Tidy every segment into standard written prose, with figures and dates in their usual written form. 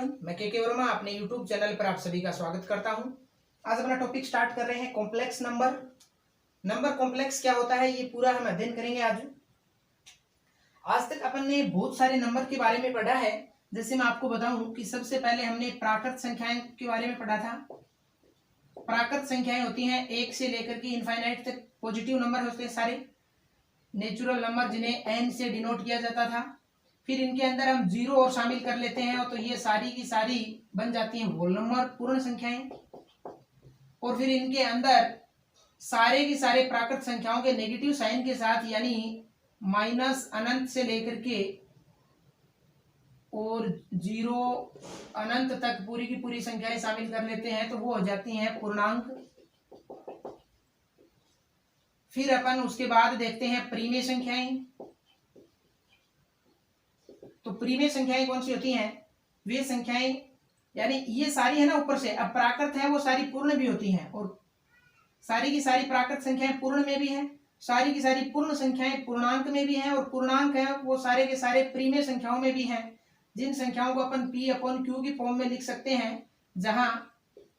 मैं के वर्मा अपने यूट्यूब चैनल पर आप सभी का स्वागत करता हूं। आज अपना टॉपिक स्टार्ट कर रहे हैं कॉम्प्लेक्स नंबर। नंबर कॉम्प्लेक्स क्या होता है ये पूरा हम अध्ययन करेंगे आज तक अपन ने बहुत सारे नंबर के बारे में पढ़ा है। जैसे मैं आपको बताऊं कि सबसे पहले हमने प्राकृत संख्याएं के बारे में पढ़ा था। प्राकृत संख्याएं होती हैं 1 से लेकर के इनफाइनाइट तक पॉजिटिव नंबर होते हैं सारे नेचुरल नंबर जिन्हें n से डिनोट किया जाता था। फिर इनके अंदर हम जीरो और शामिल कर लेते हैं तो ये सारी की सारी बन जाती हैं होल नंबर पूर्ण संख्याएं। और फिर इनके अंदर सारे की सारे प्राकृत संख्याओं के नेगेटिव साइन के साथ यानी माइनस अनंत से लेकर के और जीरो अनंत तक पूरी की पूरी संख्याएं शामिल कर लेते हैं तो वो हो जाती हैं पूर्णांक। फिर अपन उसके बाद देखते हैं परिमेय संख्याएं। तो परिमेय संख्याएं कौन सी होती हैं? वे संख्याएं यानी ये सारी है ना ऊपर से, अब प्राकृत है वो सारी पूर्ण भी होती हैं और सारी की सारी प्राकृत संख्याएं पूर्ण में भी हैं, सारी की सारी पूर्ण संख्याएं पूर्णांक में भी हैं और पूर्णांक है वो सारे के सारे परिमेय संख्याओं में भी हैं। जिन संख्याओं को अपन p/q की फॉर्म में लिख सकते हैं जहां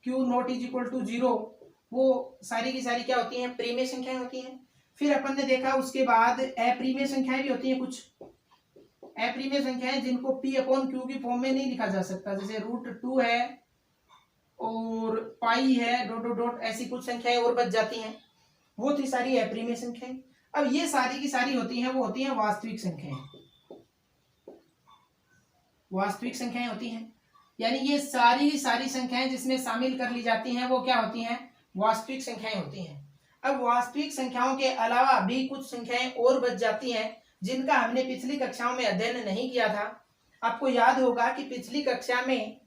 q not is equal to 0 वो सारी की सारी क्या होती हैं? परिमेय संख्याएं होती हैं। फिर अपन ने देखा उसके बाद अपरिमेय संख्याएं भी होती हैं। कुछ अपरिमेय संख्याएं जिनको p/q की फॉर्म में नहीं लिखा जा सकता, जैसे √2 है और पाई है डॉट डॉट डॉट, ऐसी कुछ संख्याएं और बच जाती हैं। वो थी सारी अपरिमेय संख्याएं। अब ये सारी की सारी होती हैं वो होती हैं वास्तविक संख्याएं। वास्तविक संख्याएं होती हैं यानी ये सारी की सारी संख्याएं जिसमें शामिल कर ली जाती हैं वो क्या होती हैं? वास्तविक संख्याएं होती हैं। अब वास्तविक संख्याओं के अलावा भी कुछ संख्याएं और बच जाती हैं जिनका हमने पिछली कक्षाओं में अध्ययन नहीं किया था। आपको याद होगा कि पिछली कक्षा में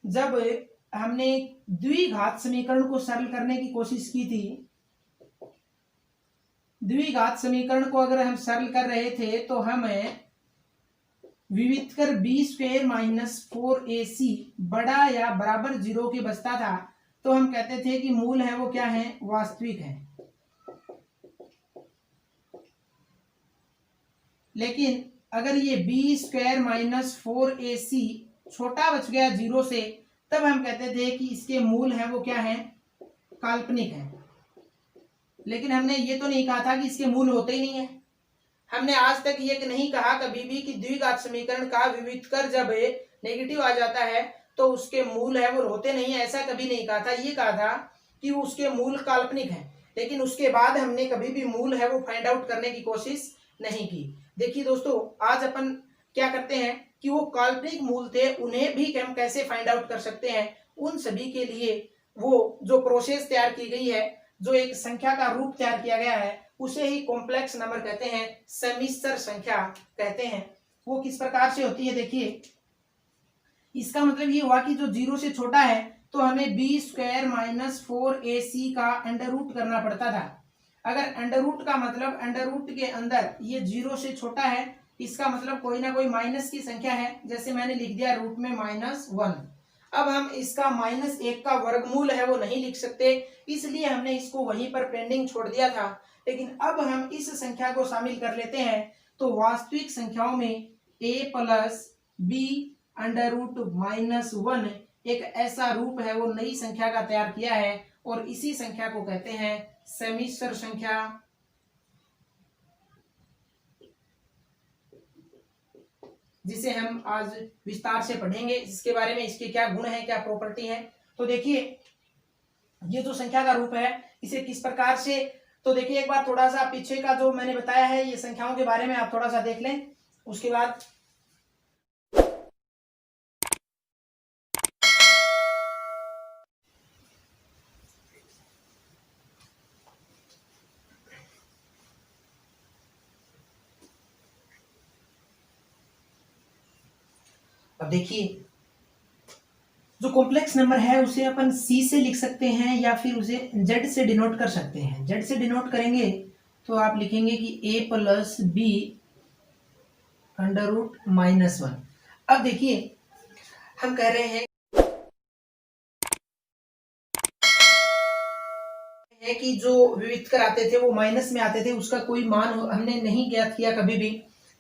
जब हमने द्विघात समीकरण को सरल करने की कोशिश की थी, द्विघात समीकरण को अगर हम सरल कर रहे थे तो हमें विविध कर b² - 4ac बड़ा या बराबर 0 के बचता था तो हम कहते थे कि मूल है वो क्या है? वास्तविक है। लेकिन अगर ये b² - 4ac छोटा बच गया 0 से तब हम कहते थे कि इसके मूल है वो क्या है? काल्पनिक है। लेकिन हमने ये तो नहीं कहा था कि इसके मूल होते ही नहीं है। हमने आज तक ये नहीं कहा कभी भी कि द्विघात समीकरण का विविध कर जब नेगेटिव आ जाता है तो उसके मूल है वो होते नहीं है, ऐसा कभी नहीं कहा था। ये कहा था कि उसके मूल काल्पनिक है, लेकिन उसके बाद हमने कभी भी मूल है वो फाइंड आउट करने की कोशिश नहीं की। देखिए दोस्तों, आज अपन क्या करते हैं कि वो काल्पनिक मूल थे उन्हें भी हम कैसे फाइंड आउट कर सकते हैं, उन सभी के लिए वो जो प्रोसेस तैयार की गई है, जो एक संख्या का रूप तैयार किया गया है, उसे ही कॉम्प्लेक्स नंबर कहते हैं, सम्मिश्र संख्या कहते हैं। वो किस प्रकार से होती है? देखिए, इसका मतलब ये हुआ कि जो 0 से छोटा है तो हमें b² - 4ac का अंडर रूट करना पड़ता था। अगर अंडर रूट का मतलब अंडर रूट के अंदर ये 0 से छोटा है, इसका मतलब कोई ना कोई माइनस की संख्या है। जैसे मैंने लिख दिया रूट में -1। अब हम इसका -1 का वर्गमूल है वो नहीं लिख सकते, इसलिए हमने इसको वहीं पर पेंडिंग छोड़ दिया था। लेकिन अब हम इस संख्या को शामिल कर लेते हैं तो वास्तविक संख्याओं में a + b√-1 एक ऐसा रूप है वो नई संख्या का तैयार किया है और इसी संख्या को कहते हैं सम्मिश्र संख्या। जिसे हम आज विस्तार से पढ़ेंगे, इसके बारे में, इसके क्या गुण है, क्या प्रॉपर्टी है। तो देखिए, ये जो संख्या का रूप है इसे किस प्रकार से, तो देखिए एक बार थोड़ा सा पीछे का जो मैंने बताया है ये संख्याओं के बारे में आप थोड़ा सा देख लें। उसके बाद अब देखिए, जो कॉम्प्लेक्स नंबर है उसे अपन c से लिख सकते हैं या फिर उसे z से डिनोट कर सकते हैं। z से डिनोट करेंगे तो आप लिखेंगे कि a + b√-1। अब देखिए, हम कह रहे हैं कि जो विविध कर आते थे वो माइनस में आते थे, उसका कोई मान हमने नहीं ज्ञात किया कभी भी,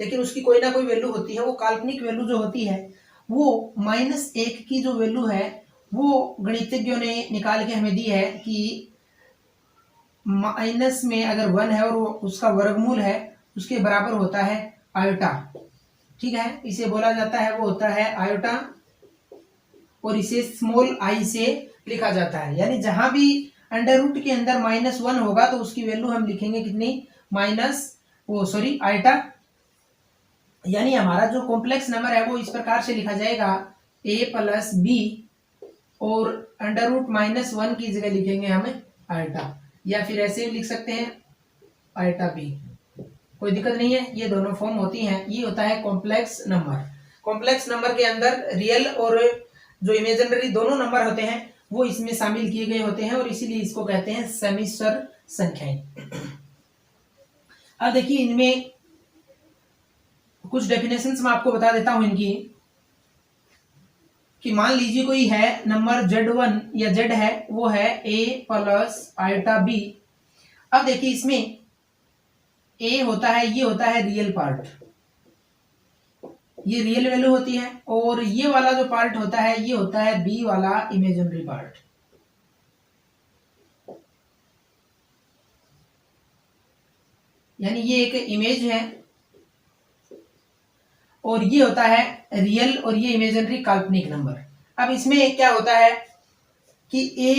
लेकिन उसकी कोई ना कोई वैल्यू होती है। वो काल्पनिक वैल्यू जो होती है वो -1 की जो वैल्यू है वो गणितज्ञों ने निकाल के हमें दी है कि माइनस में अगर 1 है और वो उसका वर्गमूल है उसके बराबर होता है आयोटा। ठीक है, इसे बोला जाता है, वो होता है आयोटा, और इसे स्मॉल आई से लिखा जाता है। यानी जहां भी अंडर रूट के अंदर -1 होगा तो उसकी वैल्यू हम लिखेंगे कितनी, आयोटा। यानी हमारा जो कॉम्प्लेक्स नंबर है वो इस प्रकार से लिखा जाएगा a प्लस बी, और अंडर रूट -1 की जगह लिखेंगे हम आयोटा, या फिर ऐसे भी लिख सकते हैं आयोटा बी, कोई दिक्कत नहीं है, ये दोनों फॉर्म होती हैं। ये होता है कॉम्प्लेक्स नंबर। कॉम्प्लेक्स नंबर के अंदर रियल और जो इमेजिनरी दोनों नंबर होते हैं वो इसमें शामिल किए गए होते हैं, और इसीलिए इसको कहते हैं समिश्र संख्याएं। अब देखिए इनमें कुछ डेफिनेशंस मैं आपको बता देता हूं इनकी, कि मान लीजिए कोई है नंबर Z1 या Z है, वो है a प्लस आयोटा बी। अब देखिए इसमें a होता है, ये होता है रियल पार्ट, ये रियल वैल्यू होती है, और ये वाला जो पार्ट होता है ये होता है b वाला इमेजिनरी पार्ट। यानी ये एक इमेज है और ये होता है रियल, और ये इमेजिनरी काल्पनिक नंबर। अब इसमें क्या होता है कि a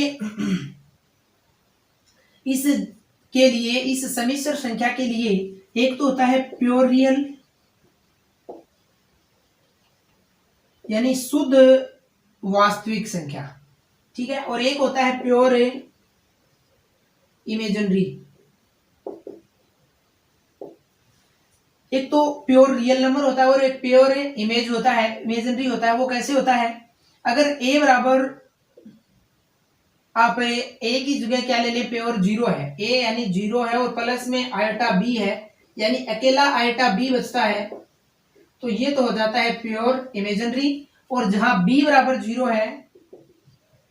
इस के लिए, इस समिश्र संख्या के लिए एक तो होता है प्योर रियल यानी शुद्ध वास्तविक संख्या, ठीक है, और एक होता है प्योर इमेजिनरी। एक तो प्योर रियल नंबर होता है और एक प्योर इमेज होता है, इमेजिनरी होता है। वो कैसे होता है, अगर a बराबर, आप a की जगह क्या ले ले, प्योर 0 है, a यानी 0 है और प्लस में आयोटा b है, यानी अकेला आयोटा b बचता है, तो ये तो हो जाता है प्योर इमेजिनरी। और जहां b बराबर 0 है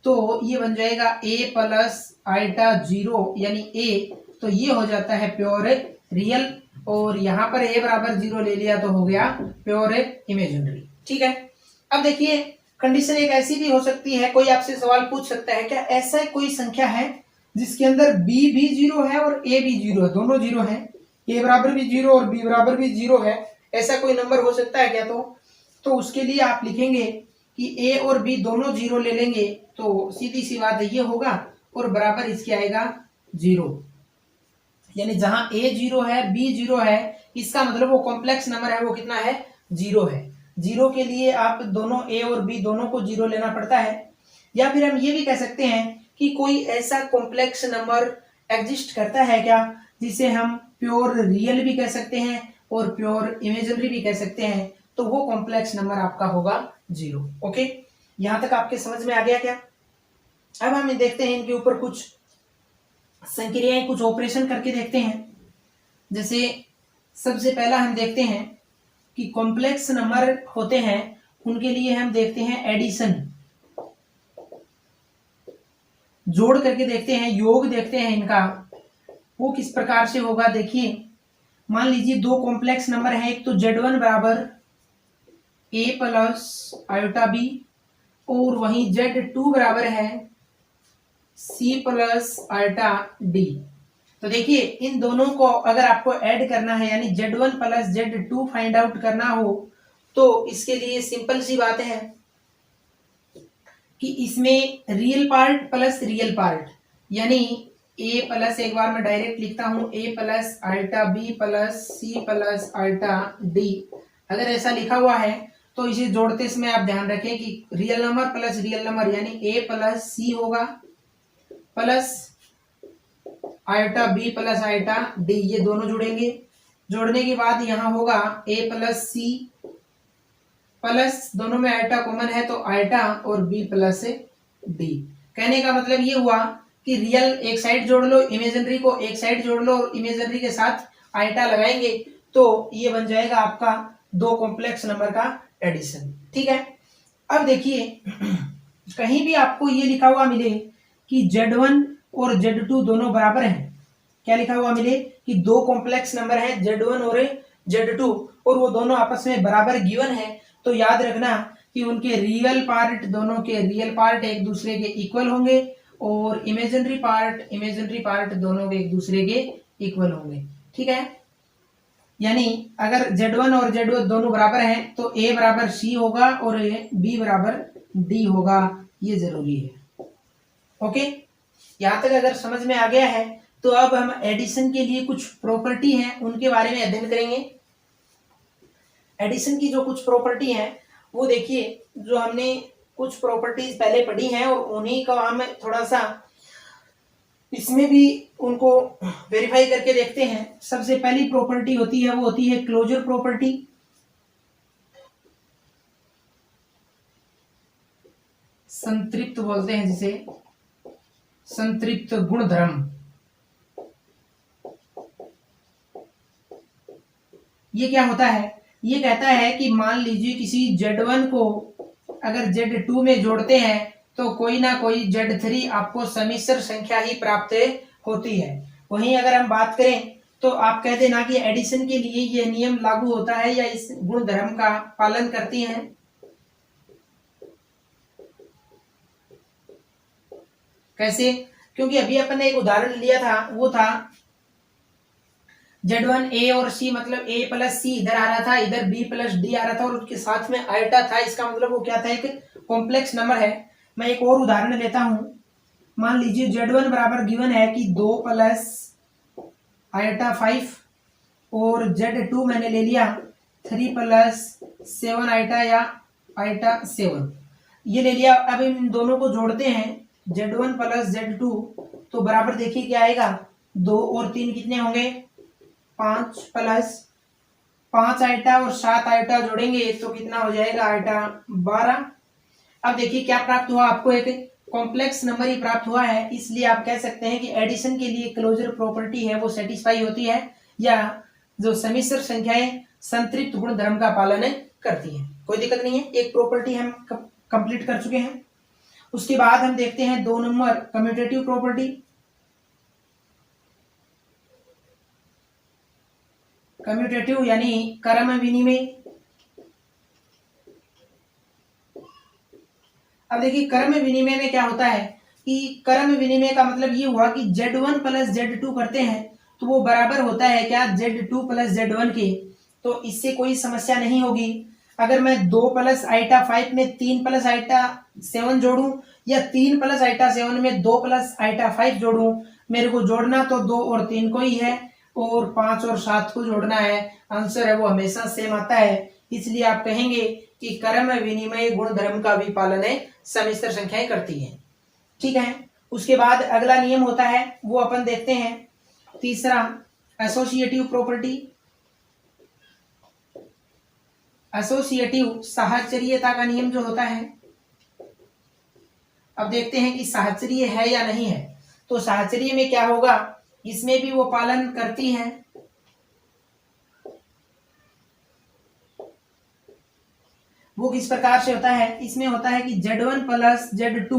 तो ये बन जाएगा a प्लस आयोटा 0 यानी a, तो ये हो जाता है प्योर रियल। और यहाँ पर a बराबर 0 ले लिया तो हो गया प्योर इमेजिनरी। ठीक है, अब देखिए कंडीशन एक ऐसी भी हो सकती है, कोई आपसे सवाल पूछ सकता है क्या ऐसा कोई संख्या है जिसके अंदर b भी 0 है और a भी 0 है, दोनों 0 है, a बराबर भी 0 और b बराबर भी 0 है, ऐसा कोई नंबर हो सकता है क्या? तो उसके लिए आप लिखेंगे कि a और b दोनों 0 ले लेंगे, तो सीधी सी बात ये होगा और बराबर इसके आएगा 0। यानी जहां a 0 है b 0 है, इसका मतलब वो कॉम्प्लेक्स नंबर है, वो कितना है, 0 है। 0 के लिए आप दोनों a और b दोनों को 0 लेना पड़ता है। या फिर हम ये भी कह सकते हैं कि कोई ऐसा कॉम्प्लेक्स नंबर एग्जिस्ट करता है क्या जिसे हम प्योर रियल भी कह सकते हैं और प्योर इमेजिनरी भी कह सकते हैं, तो वो कॉम्प्लेक्स नंबर आपका होगा 0। ओके, यहां तक आपके समझ में आ गया क्या? अब हम देखते हैं इनके ऊपर कुछ संक्रियाएं, कुछ ऑपरेशन करके देखते हैं। जैसे सबसे पहला हम देखते हैं कि कॉम्प्लेक्स नंबर होते हैं उनके लिए हम देखते हैं एडिशन, जोड़ करके देखते हैं, योग देखते हैं इनका, वो किस प्रकार से होगा। देखिए मान लीजिए दो कॉम्प्लेक्स नंबर है, एक तो Z1 बराबर a प्लस आयोटा b और वहीं Z2 बराबर है c प्लस आयोटा d। तो देखिए इन दोनों को अगर आपको ऐड करना है यानी Z1 plus Z2 find out करना हो तो इसके लिए सिंपल सी बात है कि इसमें real part plus real part, यानी a प्लस, एक बार मैं डायरेक्ट लिखता हूं, a plus ultra b plus c plus ultra d। अगर ऐसा लिखा हुआ है तो इसे जोड़ते समय आप ध्यान रखें कि real number plus real number यानी a प्लस c होगा plus iota b plus iota d, ये दोनों जुड़ेंगे। जोड़ने के बाद यहाँ होगा a प्लस c प्लस, दोनों में आयोटा कॉमन है तो आयोटा और b प्लस d। कहने का मतलब ये हुआ कि रियल एक साइड जोड़ लो, इमेजिनरी को एक साइड जोड़ लो और इमेजिनरी के साथ आयोटा लगाएंगे तो ये बन जाएगा आपका दो कॉम्प्लेक्स नंबर का एडिशन। ठीक है, अब देखिए कहीं भी आपको ये लिखा हुआ मिले कि Z1 और Z2 दोनों बराबर हैं, क्या लिखा हुआ मिले कि दो कॉम्प्लेक्स नंबर है Z1 और Z2 और वो दोनों आपस में बराबर गिवन है, तो याद रखना कि उनके रियल पार्ट, दोनों के रियल पार्ट एक दूसरे के इक्वल होंगे और इमेजिनरी पार्ट दोनों के एक दूसरे के इक्वल होंगे। ठीक है, यानी अगर Z1 और Z2 दोनों बराबर हैं तो A बराबर C होगा और B बराबर D होगा, ये जरूरी है। ओके, यहां तक अगर समझ में आ गया है तो अब हम एडिशन के लिए कुछ प्रॉपर्टी हैं उनके बारे में अध्ययन करेंगे। एडिशन की जो कुछ प्रॉपर्टी हैं वो देखिए, जो हमने कुछ प्रॉपर्टीज पहले पढ़ी हैं और उन्हीं का हम थोड़ा सा इसमें भी उनको वेरीफाई करके देखते हैं। सबसे पहली प्रॉपर्टी होती है वो होती है क्लोजर प्रॉपर्टी। संतृप्त बोलते हैं जिसे, संतृप्त गुणधर्म। ये क्या होता है, ये कहता है कि मान लीजिए किसी Z1 को अगर Z2 में जोड़ते हैं तो कोई ना कोई Z3 आपको समिश्र संख्या ही प्राप्त होती है। वहीं अगर हम बात करें तो आप कह देना कि एडिशन के लिए यह नियम लागू होता है या इस गुणधर्म का पालन करती हैं। कैसे, क्योंकि अभी अपन ने एक उदाहरण लिया था, वो था Z1 A और C, मतलब A प्लस C इधर आ रहा था, इधर B प्लस D आ रहा था और उसके साथ में आइटा था। इसका मतलब वो क्या था, एक कॉम्प्लेक्स नंबर है। मैं एक और उदाहरण लेता हूं। मान लीजिए Z1 बराबर गिवन है कि 2 प्लस आइटा 5 और Z2 मैंने ले लिया 3 प्लस 7 आइटा या आइटा 7, ये ले लिया। अब इन दोनों को जोड़ते हैं Z1 प्लस Z2 तो बराबर देखिए क्या आएगा, 2 और 3 कितने होंगे, 5 प्लस 5 आइटा और 7 आइटा जोड़ेंगे तो कितना हो जाएगा, आइटा 12। अब देखिए क्या प्राप्त हुआ, आपको एक कॉम्प्लेक्स नंबर ही प्राप्त हुआ है। इसलिए आप कह सकते हैं कि एडिशन के लिए क्लोजर प्रॉपर्टी है वो सेटिस्फाई होती है, या जो समिश्र संख्याएं संतृप्त गुणधर्म का पालन करती हैं। कोई दिक्कत नहीं है, एक प्रॉपर्टी हम कंप्लीट कर चुके हैं। उसके बाद हम देखते हैं 2 नंबर कम्यूटेटिव प्रॉपर्टी। कम्यूटेटिव यानी क्रम विनिमय। अब देखिए क्रम विनिमय में क्या होता है कि क्रम विनिमय का मतलब ये हुआ कि Z1 प्लस Z2 करते हैं तो वो बराबर होता है क्या, Z2 प्लस Z1 के। तो इससे कोई समस्या नहीं होगी। अगर मैं 2 प्लस आइटा 5 में 3 प्लस आइटा 7 जोड़ूं या 3 प्लस आइटा 7 में 2 प्लस आइटा 5 जोड़ूं, मेरे को जोड़ना तो 2 और 3 को ही है और 5 और 7 को जोड़ना है। आंसर है वो हमेशा सेम आता है। इसलिए आप कहेंगे कि क्रम विनिमय गुणधर्म का भी पालन समिश्र संख्याएं करती हैं। ठीक है, उसके बाद अगला नियम होता है वो अपन देखते हैं, तीसरा एसोसिएटिव प्रॉपर्टी। एसोसिएटिव साहचर्यता का नियम जो होता है, अब देखते हैं कि साहचर्य है या नहीं है। तो साहचर्य में क्या होगा, इसमें भी वो पालन करती है। वो किस प्रकार से होता है, इसमें होता है कि Z1 प्लस Z2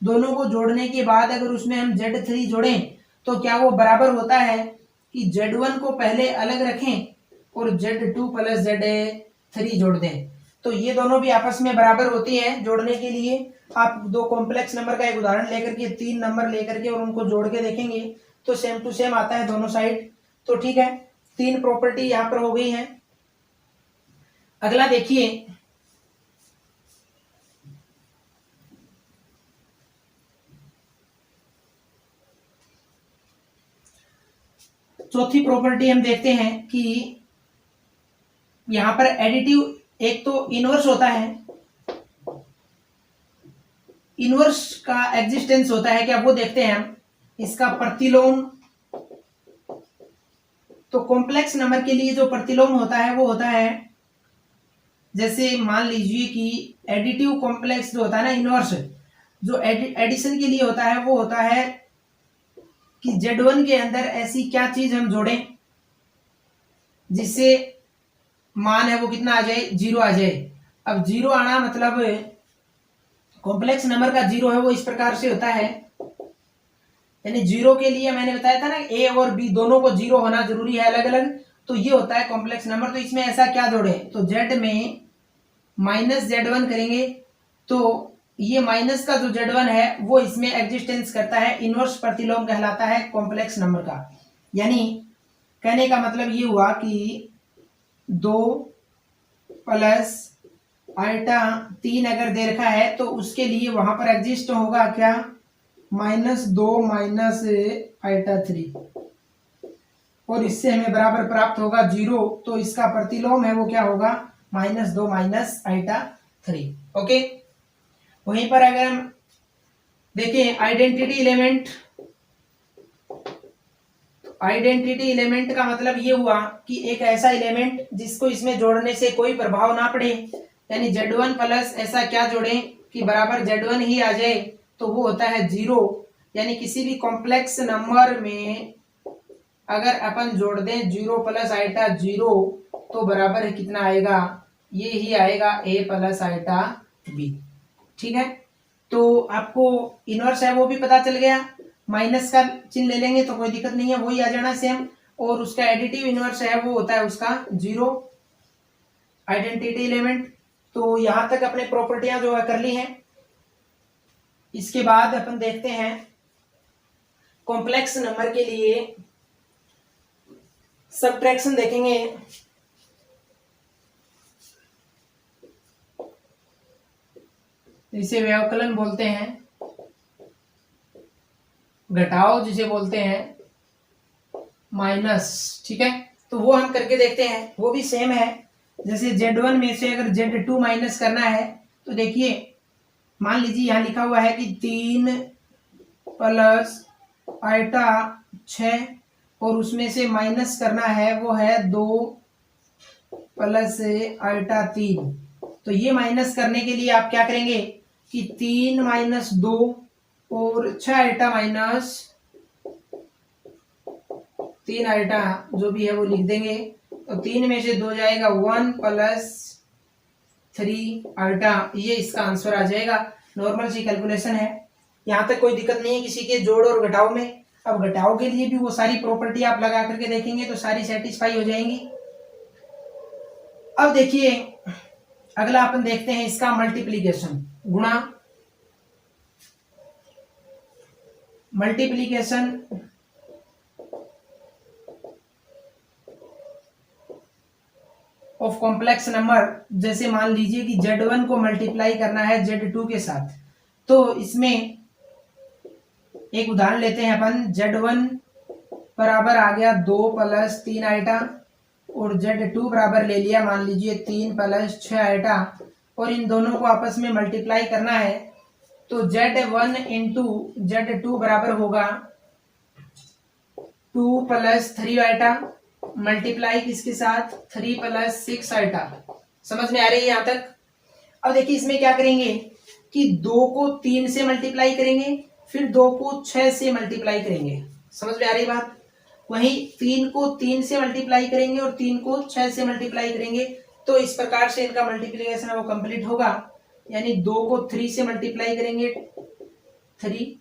दोनों को जोड़ने के बाद अगर उसमें हम Z3 जोड़ें तो क्या वो बराबर होता है कि Z1 को पहले अलग रखें और Z2 प्लस Z3 जोड़ दें। तो ये दोनों भी आपस में बराबर होती हैं। जोड़ने के लिए आप 2 कॉम्प्लेक्स नंबर का एक उदाहरण लेकर के 3 नंबर लेकर के और उनको जोड़ के देखेंगे तो सेम टू सेम आता है दोनों साइड। तो ठीक है, 3 प्रॉपर्टी यहाँ पर हो गई है। अगला देखिए, चौथी प्रॉपर्टी हम देखते हैं कि यहां पर एडिटिव, एक तो इनवर्स होता है, इनवर्स का एग्जिस्टेंस होता है क्या वो देखते हैं हम। इसका प्रतिलोम, तो कॉम्प्लेक्स नंबर के लिए जो प्रतिलोम होता है वो होता है, जैसे मान लीजिए कि एडिटिव कॉम्प्लेक्स जो होता है ना, इनवर्स जो एडिशन के लिए होता है वो होता है कि Z1 के अंदर ऐसी क्या चीज हम जोड़ें जिससे मान है वो कितना आ जाए, 0 आ जाए। अब 0 आना मतलब कॉम्प्लेक्स नंबर का 0 है वो इस प्रकार से होता है, यानी 0 के लिए मैंने बताया था ना A और B दोनों को 0 होना जरूरी है अलग अलग, तो ये होता है कॉम्प्लेक्स नंबर। तो इसमें ऐसा क्या जोड़े, तो Z में -z1 करेंगे तो ये माइनस का जो z1 है वो इसमें एग्जिस्टेंस करता है, इनवर्स प्रतिलोम कहलाता है कॉम्प्लेक्स नंबर का। यानी कहने का मतलब ये हुआ कि 2 प्लस आइटा 3 अगर दे रखा है तो उसके लिए वहां पर एग्जिस्ट होगा क्या, -2 माइनस आइटा 3, और इससे हमें बराबर प्राप्त होगा 0। तो इसका प्रतिलोम है वो क्या होगा, -2 माइनस आइटा 3। ओके, वहीं पर अगर हम देखें आइडेंटिटी एलिमेंट, आइडेंटिटी एलिमेंट का मतलब ये हुआ कि एक ऐसा एलिमेंट जिसको इसमें जोड़ने से कोई प्रभाव ना पड़े, यानी z1 प्लस ऐसा क्या जोड़ें कि बराबर z1 ही आ जाए, तो वो होता है 0। यानी किसी भी कॉम्प्लेक्स नंबर में अगर अपन जोड़ दें 0 प्लस आइटा 0 तो बराबर है कितना आएगा, ये ही आएगा a प्लस आइटा b। ठीक है, तो आपको इनवर्स है वो भी पता चल गया, माइनस का चिन्ह ले लेंगे तो कोई दिक्कत नहीं है, वही आ जाना सेम। और उसका एडिटिव इनवर्स है वो होता है उसका 0 आइडेंटिटी एलिमेंट। तो यहां तक अपने प्रॉपर्टियां जो है कर ली हैं। इसके बाद अपन देखते हैं कॉम्प्लेक्स नंबर के लिए सबट्रैक्शन देखेंगे। इसे व्यवकलन बोलते हैं, घटाओ जिसे बोलते हैं माइनस। ठीक है, तो वो हम करके देखते हैं, वो भी सेम है। जैसे z1 में से अगर z2 माइनस करना है तो देखिए, मान लीजिए यहाँ लिखा हुआ है कि 3 प्लस आइटा 6 और उसमें से माइनस करना है वो है 2 प्लस आइटा 3। तो ये माइनस करने के लिए आप क्या करेंगे कि 3 माइनस 2 और 6 आइटा माइनस 3 आइटा जो भी है वो लिख देंगे। तो 3 में से 2 जाएगा 1 प्लस 3 आइटा, ये इसका आंसर आ जाएगा। नॉर्मल सी कैलकुलेशन है, यहाँ तक कोई दिक्कत नहीं है किसी के जोड़ और घटाव में। अब घटाव के लिए भी वो सारी प्रॉपर्टी आप लगा करके देखेंगे तो सारी सेटिस्फाई हो जाएंगी। अब देखिए अगला अपन देखते हैं इसका मल्टीप्लीकेशन, गुणा। मल्टीप्लीकेशन ऑफ कॉम्प्लेक्स नंबर, जैसे मान लीजिए कि z1 को मल्टीप्लाई करना है z2 के साथ, तो इसमें एक उदाहरण लेते हैं अपन। z1 बराबर आ गया 2 प्लस 3 आइटा और z2 बराबर ले लिया मान लीजिए 3 प्लस 6 आइटा, और इन दोनों को आपस में मल्टीप्लाई करना है। तो z1 इंटू z2 बराबर होगा 2 प्लस 3 आइटा मल्टीप्लाई किसके साथ, 3 प्लस 6 आइटा। समझ में आ रही है यहाँ तक। अब देखिए इसमें क्या करेंगे कि 2 को 3 से मल्टीप्लाई करेंगे, फिर 2 को 6 से मल्टीप्लाई करेंगे। समझ में आ रही बात। वहीं 3 को 3 से मल्टीप्लाई करेंगे और 3 को 6 से मल्टीप्लाई करेंगे, तो इस प्रकार से इनका मल्टीप्लीकेशन वो कंप्लीट होगा। यानी 2 को 3 से मल्टीप्लाई करेंगे 3,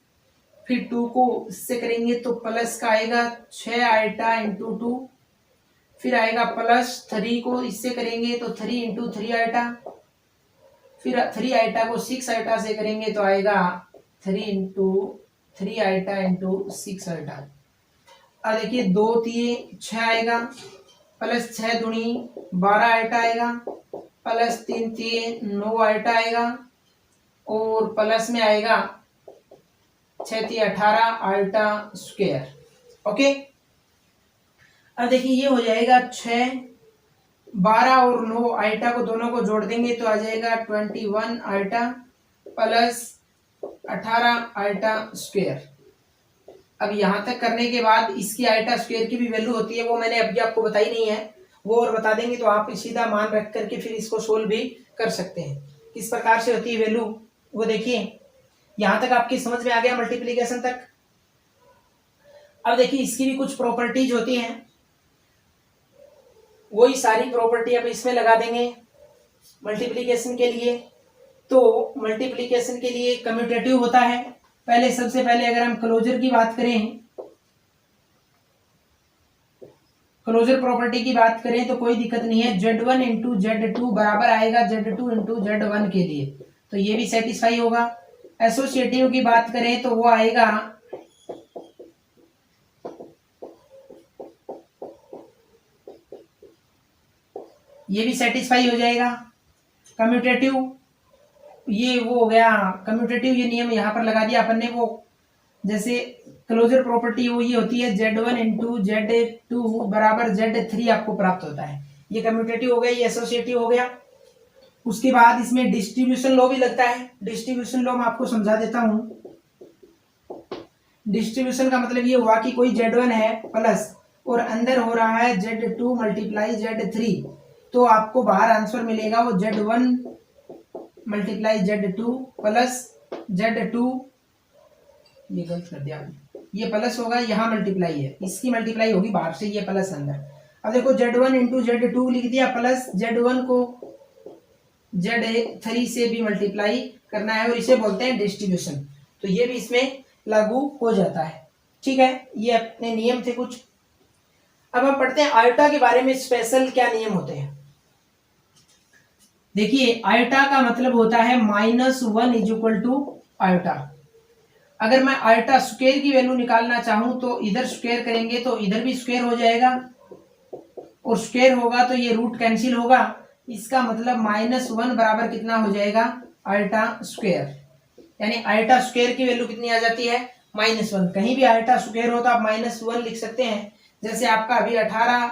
फिर 2 को इससे करेंगे तो प्लस का आएगा 6 आइटा इंटू 2, फिर आएगा प्लस 3 को इससे करेंगे तो 3 इंटू 3 आइटा, फिर 3 आइटा को 6 आइटा से करेंगे तो आएगा 3 इंटू 3 आइटा इंटू 6 आइटा। अब देखिए 2 3 6 आएगा, प्लस 6 दूनी 12 आइटा आएगा, प्लस 3 3 9 आइटा आएगा, और प्लस में आएगा 6 3 18 आइटा स्क्वायर। ओके, अब देखिए ये हो जाएगा 6 12 और 9 आइटा को दोनों को जोड़ देंगे तो आ जाएगा 21 आइटा प्लस 18 आइटा स्क्वायर। अब यहां तक करने के बाद इसकी आइटा स्क्वायर की भी वैल्यू होती है, वो मैंने अभी आपको बताई नहीं है, वो और बता देंगे तो आप सीधा मान रख करके फिर इसको सोल्व भी कर सकते हैं। किस प्रकार से होती है वैल्यू वो देखिए। यहां तक आपकी समझ में आ गया मल्टीप्लीकेशन तक। अब देखिए इसकी भी कुछ प्रॉपर्टीज होती हैं, वही सारी प्रॉपर्टी अब इसमें लगा देंगे मल्टीप्लीकेशन के लिए। तो मल्टीप्लीकेशन के लिए कम्यूटेटिव होता है। पहले सबसे पहले अगर हम क्लोजर की बात करें, क्लोजर प्रॉपर्टी की बात करें तो कोई दिक्कत नहीं है, Z1 इंटू Z2 बराबर आएगा Z2 इंटू Z1 के लिए, तो ये भी सेटिस्फाई होगा। एसोसिएटिव की बात करें तो वो आएगा ये भी सेटिस्फाई हो जाएगा। कम्यूटेटिव ये वो हो गया कम्यूटेटिव, ये नियम यहाँ पर लगा दिया अपन ने, वो जैसे क्लोजर प्रॉपर्टी वो ये होती है Z1 इंटू Z2 बराबर Z3 आपको प्राप्त होता है, ये कम्यूटेटिव हो गया, ये एसोसिएटिव हो गया। उसके बाद इसमें डिस्ट्रीब्यूशन लॉ भी लगता है। डिस्ट्रीब्यूशन लॉ मैं आपको समझा देता हूं। डिस्ट्रीब्यूशन का मतलब ये हुआ कि कोई Z1 है प्लस और अंदर हो रहा है Z2 मल्टीप्लाई Z3, तो आपको बाहर आंसर मिलेगा वो Z1 multiply Z2 plus Z2, ये गलत कर दिया, ये प्लस होगा, यहाँ मल्टीप्लाई है, इसकी मल्टीप्लाई होगी बाहर से, ये प्लस अंदर। अब देखो Z1 इंटू Z2 लिख दिया, प्लस Z1 को Z3 से भी मल्टीप्लाई करना है, और इसे बोलते हैं डिस्ट्रीब्यूशन, तो ये भी इसमें लागू हो जाता है। ठीक है, ये अपने नियम थे कुछ। अब हम पढ़ते हैं आयोटा के बारे में, स्पेशल क्या नियम होते हैं। देखिए आयोटा का मतलब होता है -1 इज इक्वल टू आयोटा। अगर मैं आयोटा स्क्वायर की वैल्यू निकालना चाहूं तो इधर स्क्वायर करेंगे तो इधर भी स्क्वायर हो जाएगा, और स्क्वायर होगा तो ये रूट कैंसिल होगा, इसका मतलब -1 बराबर कितना हो जाएगा, आयोटा स्क्वायर। यानी आयोटा स्क्वायर की वैल्यू कितनी आ जाती है, -1। कहीं भी आयोटा स्क्वायर हो तो आप -1 लिख सकते हैं। जैसे आपका अभी 18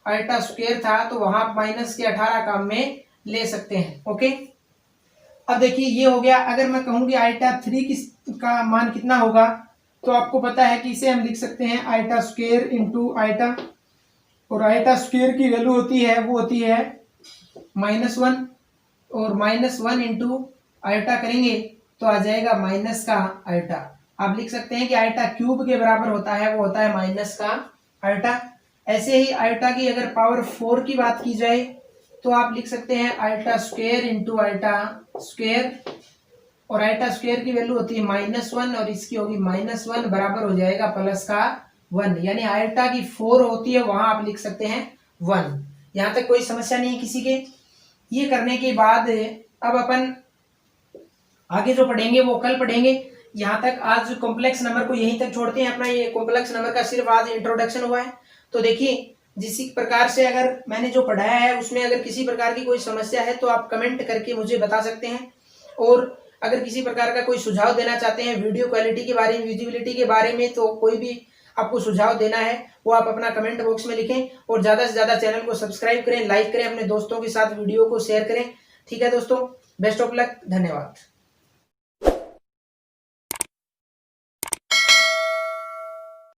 आयोटा स्क्वायर था तो वहां आप माइनस के 18 काम में ले सकते हैं। ओके, अब देखिए ये हो गया। अगर मैं कहूँ कि आयोटा 3 का मान कितना होगा, तो आपको पता है कि इसे हम लिख सकते हैं आयोटा स्क्वायर इंटू आयोटा, और आयोटा स्क्वायर की वैल्यू होती है वो होती है -1, और -1 इंटू आयोटा करेंगे तो आ जाएगा माइनस का आयोटा। आप लिख सकते हैं कि आयोटा क्यूब के बराबर होता है, वो होता है माइनस का आयोटा। ऐसे ही आयोटा की अगर पावर 4 की बात की जाए तो आप लिख सकते हैं iota square into iota square, और आयोटा स्क्वायर की वैल्यू होती है -1 और इसकी होगी -1 बराबर हो जाएगा प्लस का 1। यानी आयोटा की 4 होती है वहां आप लिख सकते हैं 1। यहाँ तक कोई समस्या नहीं है किसी के। ये करने के बाद अब अपन आगे जो पढ़ेंगे वो कल पढ़ेंगे। यहाँ तक आज कॉम्प्लेक्स नंबर को यहीं तक छोड़ते हैं। अपना ये कॉम्प्लेक्स नंबर का सिर्फ आज इंट्रोडक्शन हुआ है। तो देखिए जिस प्रकार से अगर मैंने जो पढ़ाया है उसमें अगर किसी प्रकार की कोई समस्या है तो आप कमेंट करके मुझे बता सकते हैं, और अगर किसी प्रकार का कोई सुझाव देना चाहते हैं वीडियो क्वालिटी के बारे में, विजिबिलिटी के बारे में, तो कोई भी आपको सुझाव देना है वो आप अपना कमेंट बॉक्स में लिखें, और ज़्यादा से ज़्यादा चैनल को सब्सक्राइब करें, लाइक करें, अपने दोस्तों के साथ वीडियो को शेयर करें। ठीक है दोस्तों, बेस्ट ऑफ लक, धन्यवाद।